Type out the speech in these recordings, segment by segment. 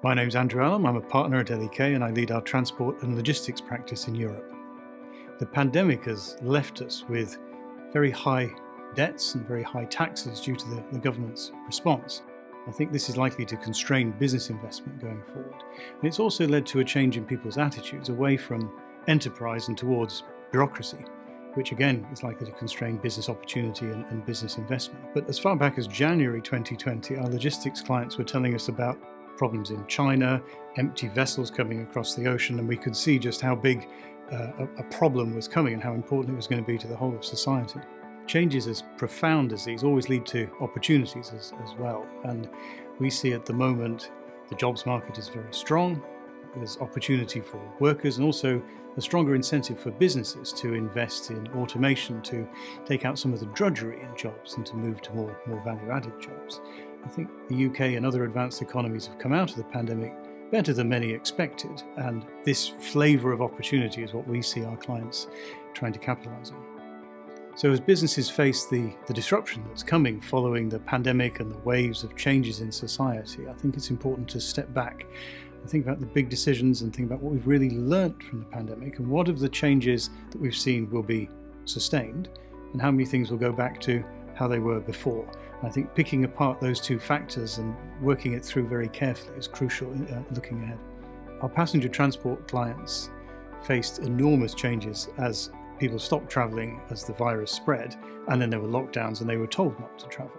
My name's Andrew Allum. I'm a partner at L.E.K. and I lead our transport and logistics practice in Europe. The pandemic has left us with very high debts and very high taxes due to the government's response. I think this is likely to constrain business investment going forward. And it's also led to a change in people's attitudes away from enterprise and towards bureaucracy, which again is likely to constrain business opportunity and business investment. But as far back as January 2020, our logistics clients were telling us about problems in China, empty vessels coming across the ocean, and we could see just how big a problem was coming and how important it was going to be to the whole of society. Changes as profound as these always lead to opportunities as well, and we see at the moment the jobs market is very strong. There's opportunity for workers and also a stronger incentive for businesses to invest in automation, to take out some of the drudgery in jobs and to move to more value-added jobs. I think the UK and other advanced economies have come out of the pandemic better than many expected, and this flavour of opportunity is what we see our clients trying to capitalise on. So as businesses face the disruption that's coming following the pandemic and the waves of changes in society, I think it's important to step back and think about the big decisions and think about what we've really learnt from the pandemic and what of the changes that we've seen will be sustained and how many things will go back to how they were before. And I think picking apart those two factors and working it through very carefully is crucial in looking ahead. Our passenger transport clients faced enormous changes as people stopped travelling as the virus spread, and then there were lockdowns and they were told not to travel.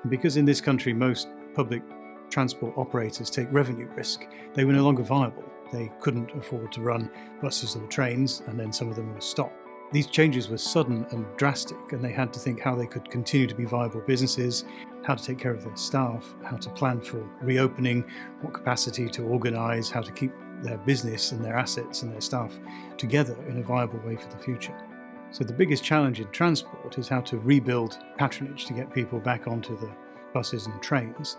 And because in this country most public transport operators take revenue risk, they were no longer viable. They couldn't afford to run buses or trains, and then some of them were stopped. These changes were sudden and drastic, and they had to think how they could continue to be viable businesses, how to take care of their staff, how to plan for reopening, what capacity to organise, how to keep their business and their assets and their staff together in a viable way for the future. So the biggest challenge in transport is how to rebuild patronage to get people back onto the buses and trains,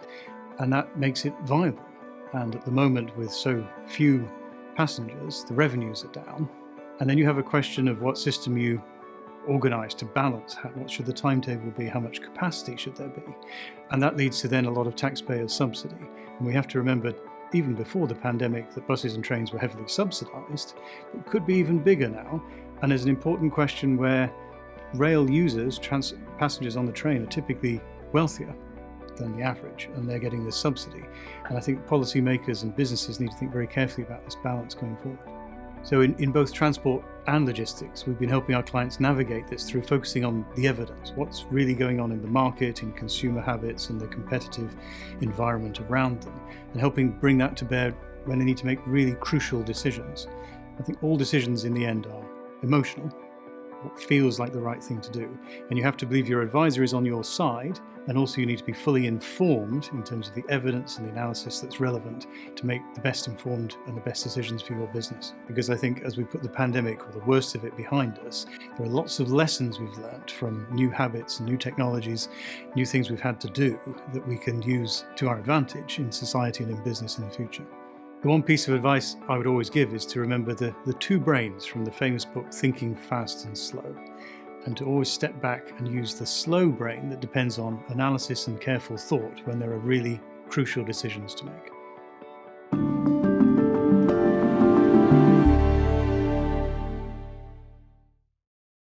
and that makes it viable. And at the moment, with so few passengers, the revenues are down. And then you have a question of what system you organise to balance. What should the timetable be? How much capacity should there be? And that leads to then a lot of taxpayer subsidy. And we have to remember, even before the pandemic, that buses and trains were heavily subsidised. It could be even bigger now. And there's an important question where rail users, passengers on the train, are typically wealthier than the average, and they're getting this subsidy. And I think policymakers and businesses need to think very carefully about this balance going forward. So in both transport and logistics, we've been helping our clients navigate this through focusing on the evidence, what's really going on in the market, in consumer habits and the competitive environment around them, and helping bring that to bear when they need to make really crucial decisions. I think all decisions in the end are emotional, what feels like the right thing to do, and you have to believe your advisor is on your side, and also you need to be fully informed in terms of the evidence and the analysis that's relevant to make the best informed and the best decisions for your business. Because I think as we put the pandemic or the worst of it behind us, there are lots of lessons we've learned from new habits and new technologies, new things we've had to do that we can use to our advantage in society and in business in the future. The one piece of advice I would always give is to remember the two brains from the famous book Thinking Fast and Slow, and to always step back and use the slow brain that depends on analysis and careful thought when there are really crucial decisions to make.